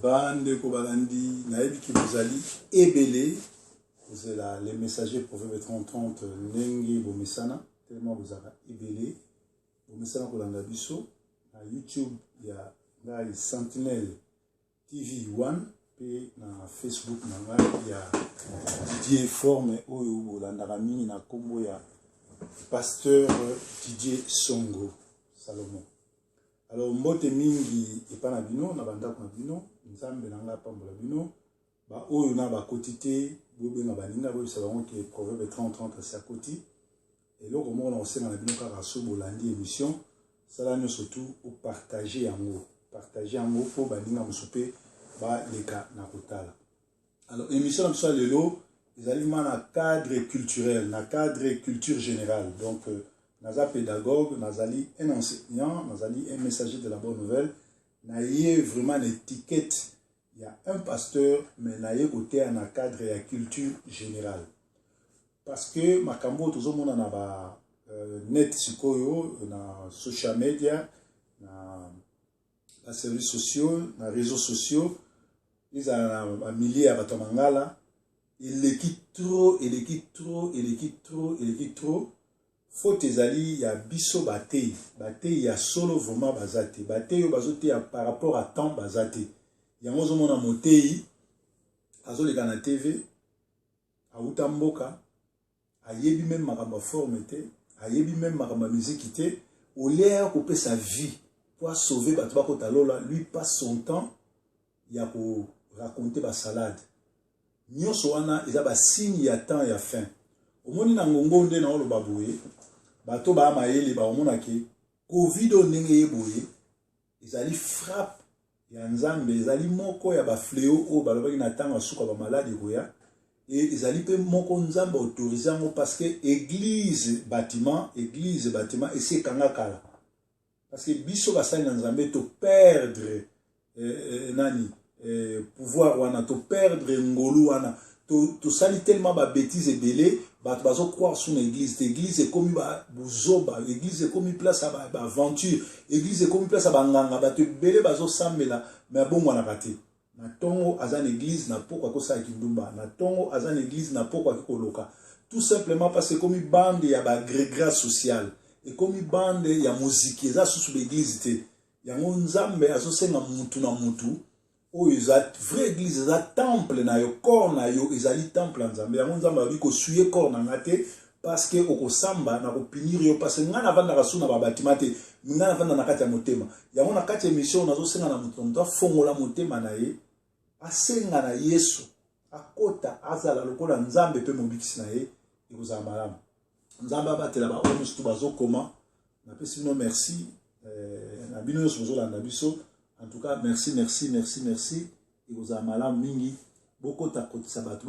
Bande Kobalandi, Naïbi Kibozali, Ebele, vous êtes là, les messagers proverbes 30-30, Nengi Bomesana, tellement vous avez Ebele, Bomesana Kolanda Bisso, à YouTube, il y a Sentinelle TV One, et na Facebook, il y a Didier Forme, Olanda Rami, na Kombo, il y a Pasteur Didier Songo, Salomon. Alors, mbote mingi epana bino na banda ko bino nzambe nanga pambola bino ba oyo na ba kotité bobe na baninga bo sabango ke proverbe 30-30 à koti et loko mo na osema na bino kaka so bolandi émission sala nyo surtout au partager yango po baninga musupe ba leka na kotala. Alors émission na so lelo ezali na cadre culturel na cadre culture générale donc naza pédagogue, nazali un enseignant, nazali un messager de la bonne nouvelle. Naye vraiment une étiquette. Il y a un pasteur, mais naye côté en un cadre et à culture générale. Parce que makambo tout le monde na net sikoyo, na social media, na services sociaux, na réseaux sociaux, ils ont un millier à batomangala. Il quitte trop. Faut ezali ya biso bate ya solo vraiment bazate bate yo bazote ya par rapport à temps bazate yango zo mona motei azoleka na TV auta mboka ayebi même makamba forme te ayebi même makamba musique te au lieu ko pe sa vie pour sauver bato bakota lola lui passe son temps ya ko raconter ba salade nyonso wana eza ba signe ya temps ya fin omoni na ngongo nde na olo babuye bato ba mayele ba omona ke covid ndenge yeboye ezali frappe ya nzambe ezali moko ya ba fléau o balobaki na tanga suka ba malade koya et ezali pe moko nzambe autorisé ngo parce que église bâtiment et c'est kanga kala parce que biso basali na nzambe to perdre pouvoir wana to perdre ngolu wana to sali tellement ba bêtises belé bazo croire sur l'église est comme ba buzoba église est comme place à ba aventure église est comme place à banganga bato belé bazo sambela mais bon wana raté na tongo azan église na pourquoi ko sa kindumba na tongo azan église na pourquoi ko loka tout simplement parce que comme bande ya ba grégras social et comme bande ya musique za sous l'église te yango nzambe azo senga mutu na mutu o isa vraie église za temple na yo corps na yo ezali temple nzambe yango nzambe abi ko suye corps na ngate parce que okosamba na ko punir yo parce que ngana vanda rasuna ba bâtiment te ngana vanda na kati ya motema yango na kati ya mission nazo senga na mutu afongola motema na ye asenga na Yesu akota azala lokola nzambe pe mobikisi na ye ekozala malamu nzambe abatela ba oyo tout bazo koma na pesi no merci na bino yo sozolanda biso. En tout cas, merci. Et vous avez malin mingi. Beaucoup de sabat. Et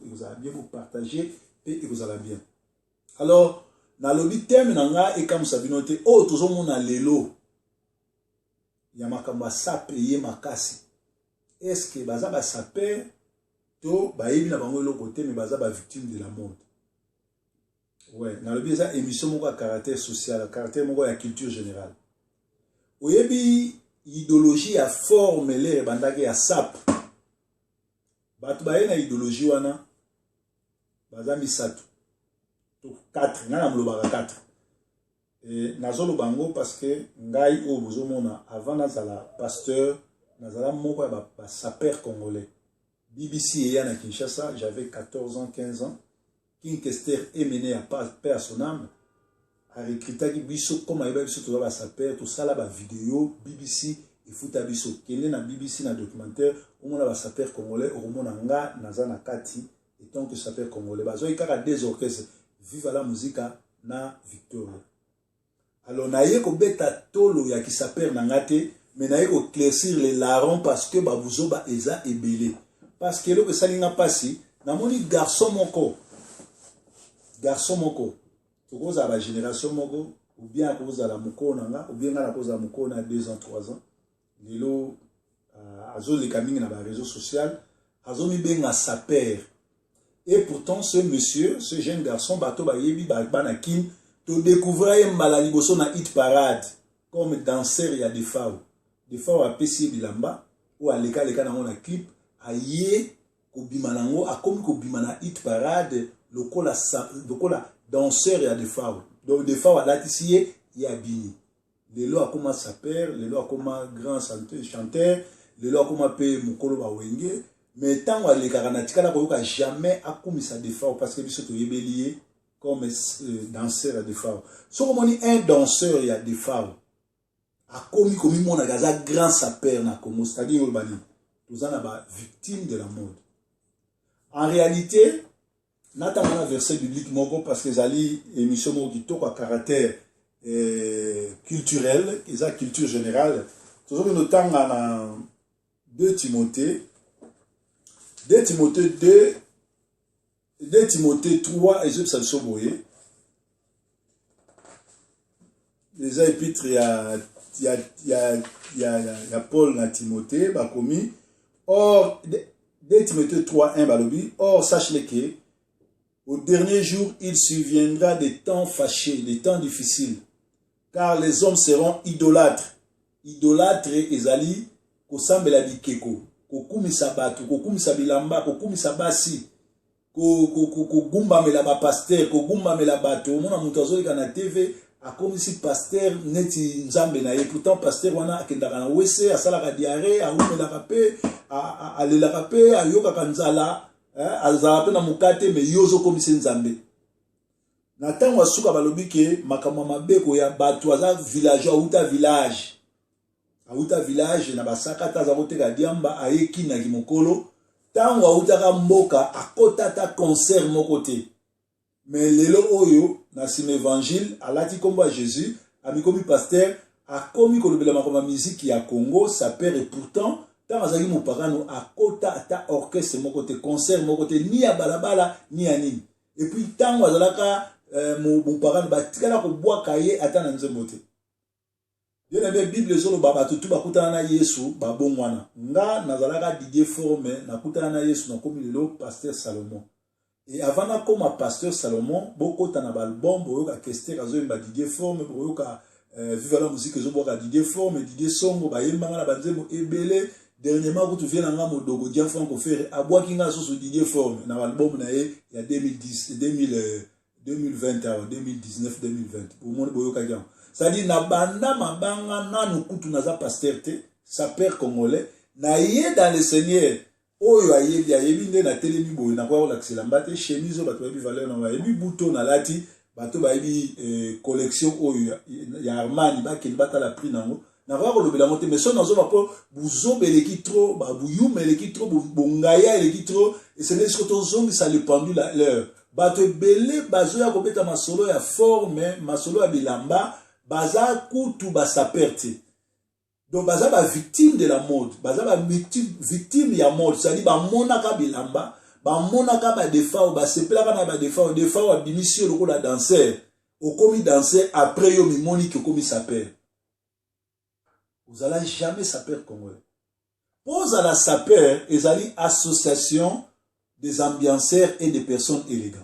vous avez bien vous partager et vous allez bien. Alors, dans le but terme, et comme ça, binote, oh, tout le monde a l'élo. Yamakamba sape ye makasi. Est-ce que baza ba sape to ba yebi na bango lo côté mais baza ba victime de la mode. Ouais, dans le but ça émission moko à caractère social, caractère moko à culture générale. Oyebi idéologie a forme les bandage ya sap batu baye na idéologie wana baza misatu to 4 ngana mlobaka 4 et nazolo bango parce que ngai o bozomona avant nazala pasteur nazala moko ya ba saper congolais BBC ya na Kinshasa j'avais 14 ans 15 ans King Kester mené à paix à son âme a recruté biso comme ayeba biso to ba saper to sala ba vidéo BBC et futa biso kende na BBC na documentaire on mona ba saper congolais o mona nga nazana kati et tant que saper congolais bazo ikaka des orchestres vive la musique na Victoria alors naye ko beta tolo ya ki saper na ngate mais naye ko claircir les larrons parce que babuzo ba eza ebele parce que le salinga pasi na moni garçon moko cause à la génération moko ou bien à cause de la mukona ou bien à cause de la mukona 2 ans 3 ans lelo azo les camins dans les réseaux sociaux azo mi benga saper et pourtant ce monsieur ce jeune garçon bato ba yebi ba banakin to découvrir mbala liboso na hit parade comme danseur il y a des fois à PC bilamba ou aleka leka nango na clip aye kobima nango akomi kobima na hit parade lokola danseur ya defao donc defao alatisi ye ye abini lelo akoma saper lelo akoma grand chanteur lelo akoma pe mokolo bawenge mais tango alekaka na tikala koyoka jamais akumisa defao parce que biso toyebeli ye comme danseur ya defao soko moni un danseur ya defao akomi komi mona gaza grand saper na Congo c'est-à-dire olobani tozana ba victime de la mode en réalité natanga na verset biblique moko parce que zali émission moko kitoko à caractère culturel eza culture générale tozoki notanga na 2 Timothée 2 Timothée 3 ezopesa biso boye les épîtres il y a Paul na Timothée bakomi or 2 Timothée 3:1 balobi or sache-le que au dernier jour il surviendra des temps fâchés des temps difficiles car les hommes seront idolâtres ezali kosambela bikeko kokumisa bato kokumisa bilamba kokumisa basi kogumbamela bapaster kogumbamela bato omona moto azoleka na TV akomisi pasteur neti nzambe na ye pourtant pasteur wana akendaka na wese asalaka diarrhée ahumelaka pe alelaka pe ayokaka nzala azala pe na mokate me yo ozokomisa nzambe na ntango asuka balobi ke makambo mabe koya bato aza village auta village na basaka taza koteka diamba ayekinaki mokolo ntango autaka mboka akota ta concert moko te mais lelo oyo na nsima évangile alati kombo ya Jésus amikomi pasteur akomi kolobela makambo ya miziki ya Congo sa père et pourtant ntango azalaki mopakano akota ata orchestre moko te concert moko te ni ya balabala ni ya nini et puis ntango azalaka mopakano batikala kobwaka ye ata na nzembo te bien aimé Bible ezoloba bato tu bakutana na Yesu babongwana nga nazalaka Didier Forme nakutana na Yesu nakomi lelo pasteur Salomon et avant na koma pasteur Salomon bokota na balbum boyoka Kester azoyemba Didier Forme boyoka viva la musique ezoboka Didier Forme Didier Songo bayembanga na banzembo ebele dernièrement kutu vient nga modogo dia Franco Ferre abwaki nga so Didier Forme na album na ye ya 2010 2020 2019 2020 pour mon boyoka dia c'est-à-dire na banda mabanga nanu kutu naza pasteur te sa père congolais na ye dans le Seigneur oyo ayebi nde na telemi boye na kwa kolakisela mbate chemise bato bayebi valeur na bayebi buto na lati bato bayebi collection oyo ya Armani bakeli batala prix nango na kwa kolobela mote mais so nazo bapo buzobeleki trop babuyumeleki trop bongaya eleki trop et c'est n'est que tozongisa le pendule à l'heure bato ebele bazoya kobeta masolo ya forme masolo ya bilamba baza kutu basaperte donc baza ba victime de la mode baza ba victime ya mode c'est-à-dire bamonaka bilamba bamonaka ba defao basepelaka na ba defao abimisio lokola danseur okomi danseur après yo mimoni ki okomi saper vous allez jamais saper congolais pose à la saper ezali association des ambianceurs et des personnes élégantes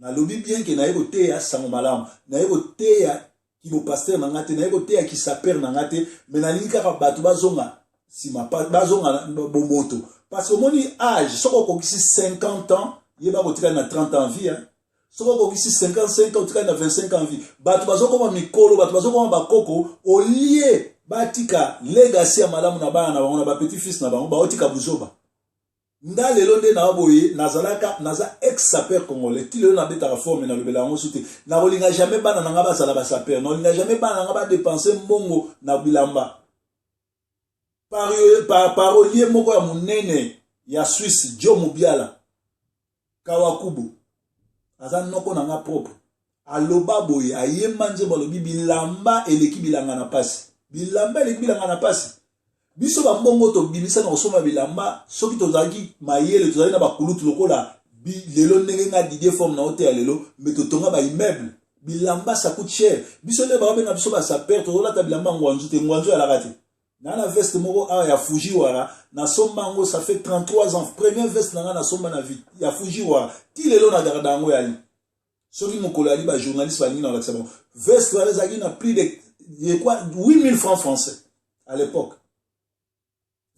na lobi bien que na yeko te ya sango malamu na yeko te ya ki pasteur na ngate na yeko te ya ki saper na ngate mais na lingi kaka bato bazonga sima bazonga bomoto parce que moni âge soko kokisi 50 ans yeba kotika na 30 ans vie hein soko kokisi 55 ans kotika na 25 ans vie bato bazokoma mikolo bato bazokoma bakoko olie batika legacy ya malamu na bana na bango na ba petit fils na bango baotika buzoba nda lelo nde na boye nazalaka naza ex saper congolais ti lelo na beta forme na lobela ngo suti na bolinga jamais bana na ngaba sala ba saper no linga jamais bana ngaba dépenser mbongo na bilamba parolier moko ya munene ya Suisse Joe Mubiala Kawakubu aza noko na nga propre aloba boye ayemba nze balobi bilamba eleki bilanga na pasi bilamba eleki bilanga na pasi biso ba mbongo to bimisa na kosoma bilamba soki tozaki mayele tozali na bakulutu lokola lelo ndenge nga Didier Forme na hotel lelo mais totonga ba immeuble bilamba ça coûte cher biso le ba benga biso ba saper to la ta bilamba ngwanzu te ngwanzu ya lakati na na veste moko ya Fujiwara na somba ngo ça fait 33 ans première veste na somba na vie ya Fujiwara ti lelo na garda ngo yali soki mokolo ali ba journaliste ba lingi na laksa bon veste wala zaki na prix de quoi 8000 francs français à l'époque.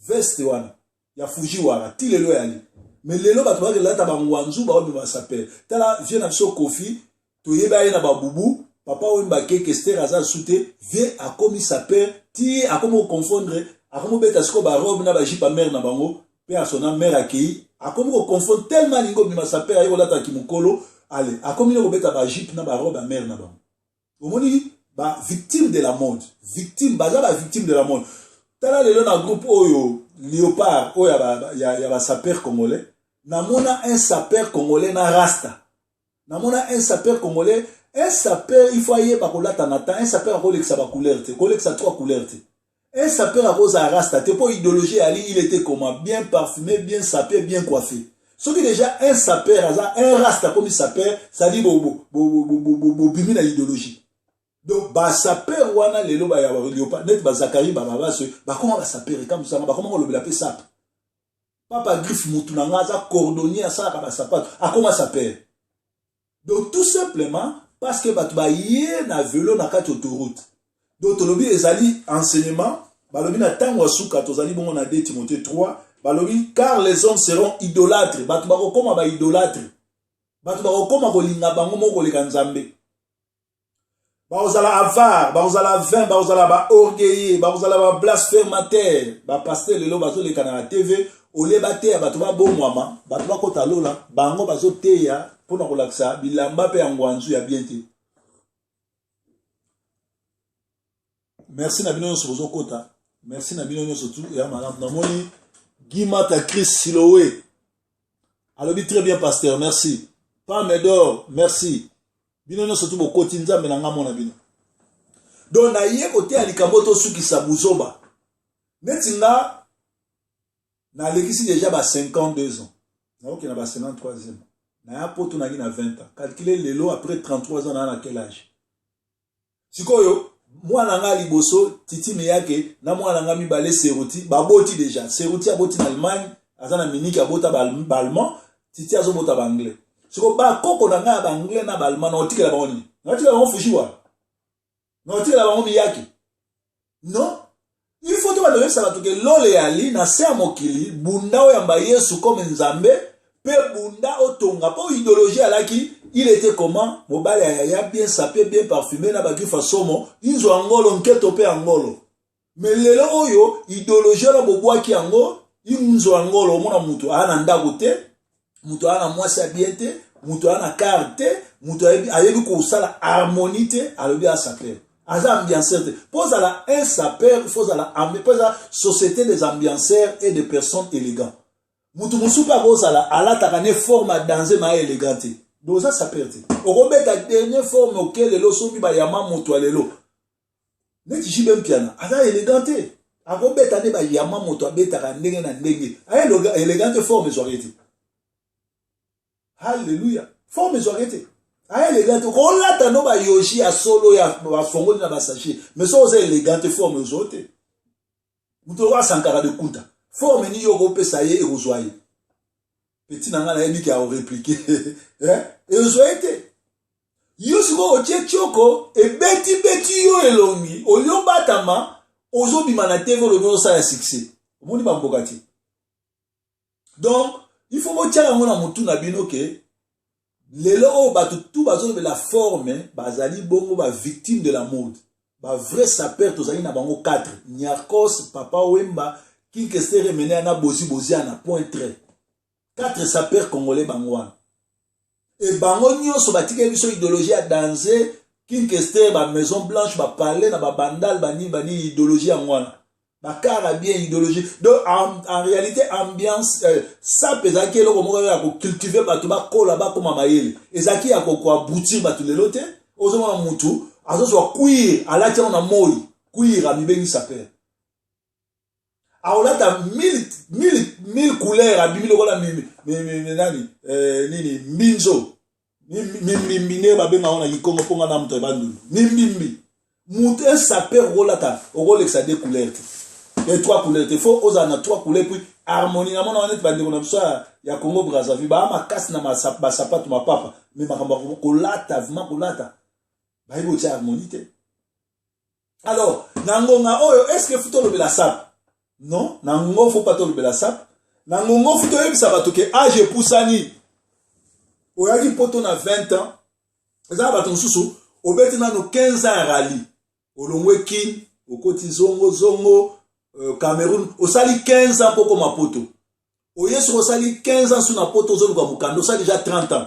veste wana ya Fuji wana ti lelo yali mais lelo bato bakelata bangwanzu baobe saper tala vient na biso Kofi toyeba ye na babubu papa wemba keke Esther aza sute vie akomi saper ti akomi confondre akomi beta siko ba robe na ba jipa mère na bango pe asona mère akei akomi confondre tellement lingo bima saper ayo lata ki mukolo allez akomi no beta ba jipe na ba robe mère na bango omoni ba victime de la mode victime baza ba victime de la mode tala lelo na groupe oyo Léopard oyo ya ba saper congolais namona un saper congolais na rasta namona un saper congolais un saper il faut aller ba kolata nata un saper a koleksa ba couleur te koleksa trois couleurs te un saper a koza rasta te pour idéologie ali il était comment bien parfumé bien sapé bien coiffé ce qui déjà un saper un rasta comme saper ça dit bo bimi na idéologie donc ba saper wana lelo ba ya Léopard net ba Zakari ba babaso ba comment ba saper comme ça ba comment on le appelle sap papa griffe mutu na ngaza cordonnier ça ka ba sapato a comment saper donc tout simplement parce que batu ba yé na vélo na kati autoroute donc tolobi ezali enseignement balobi na tango asuka tozali bongo na 2 Timothée 3 balobi car les hommes seront idolâtres batu ba kokoma ba idolâtres batu ba kokoma kolinga bango moko leka nzambe ba ozala avare ba ozala vain ba ozala ba orgueilleux ba ozala ba blasphémateur ba pasteur lelo bazo leka na TV oleba te ya batu ba bomwama batu ba kota lola bango bazo teya pona kolaksa bilamba pe ngwanzu ya bien te merci na bino so bozo kota merci na bino so tout ya madame na moni Guimata Chris Siloé alobi très bien pasteur merci pas Medor merci bino so tout bokoti nzambe na ngamo na bino donc na ye kote ya likambo to suki sa buzoba netinga na lekisi déjà ba 52 ans na ok na ba 53e na ya poto na gina 20 ans calculer lelo après 33 ans na quel âge sikoyo mwana nga liboso titi meyake na mwana nga mibale Seruti baboti déjà Seruti aboti na Allemagne azana miniki abota ba allemand titi azobota ba anglais siko ba koko na nga ba anglais na ba allemand na otikela ba oni na otikela ba Fuji wa na otikela ba miyake non il faut te demander ça que lole yali na se mokili bunda o yamba Yesu comme nzambe pe bunda otonga po idéologie alaki il était comment mobile ya bien sapé bien parfumé na bagi fasomo inzo angolo nketo pe angolo mais lelo oyo idéologie na bobwaki ango inzo angolo mona mutu ana ndako te mutu ana mwasi bien te mutu ana carte mutu ayebi ko sala harmonie te alobi a sapé aza ambianceur te pose à la un sapeur il faut à la société des ambianceurs et des personnes élégantes mutu musupa pose à la takane forme à danser ma élégante donc ça perte au ta dernière forme auquel le sobi ba yama moto lelo neti jibe mpiana aza élégante akobeta ne ba yama moto abeta ka ndenge na ndenge ay élégante forme zorete alléluia forme zorete ay élégante ko lata no ba yoshi ya solo ya ba fongoli na ba sachi mais so oza élégante forme zote muto wa sankara de kunta forme ni yo ko pesa ye ekozwaye petit nanga na yebi ki a répliquer et ozoete yo siko otie tioko e beti yo elongi olio batama ozobima na TV lo ça ya succès omoni ba mbokati donc il faut motia ngona mutu na bino ke lelo o batu tout bazo de la forme bazali bongo ba victime de la mode ba vrai sapeur tozali na bango 4 Nyarkos papa Wemba King Esther mené na bozi na point trait 4 sapeurs congolais bangwana et bango nyonso batike biso idéologie à danser King Esther ba Maison Blanche ba parler na ba bandal bani idéologie ngwana ba kara bien idéologie donc en réalité ambiance ça pesaki eloko moko ya ko cultiver batu ba kola ba koma mayele ezaki ya ko aboutir batu lelote ozoma mutu azozo kuir alati na moi kuir amibengi sapeur aolata 1000 couleurs abimi lokola nani nini mbinzo mimbine babenga ona yikongo ponga na mto bandulu mimbimbi mutu un sapeur rolata okolexa deux couleurs et 3 couleurs il faut oza na 3 couleurs puis harmonie na mona net bandeko na biso ya Congo Brazzaville ba makasi na sapato mapapa mais makambo kolata vraiment kolata ba ibo tia harmonie te alors nangonga oyo est-ce que futo lobela sap Non, nango faut pas to le sap. Nango faut to ça va toquer âge poussani. Oyaki poto na 20 ans. Ça va ton sous obeti na no 15 ans rallye. Olongwe kin, okoti zongo Cameroun, osali 15 ans poko mapoto. Oyeso osali 15 ans sur na poto zolu kwa mukando, ça déjà 30 ans.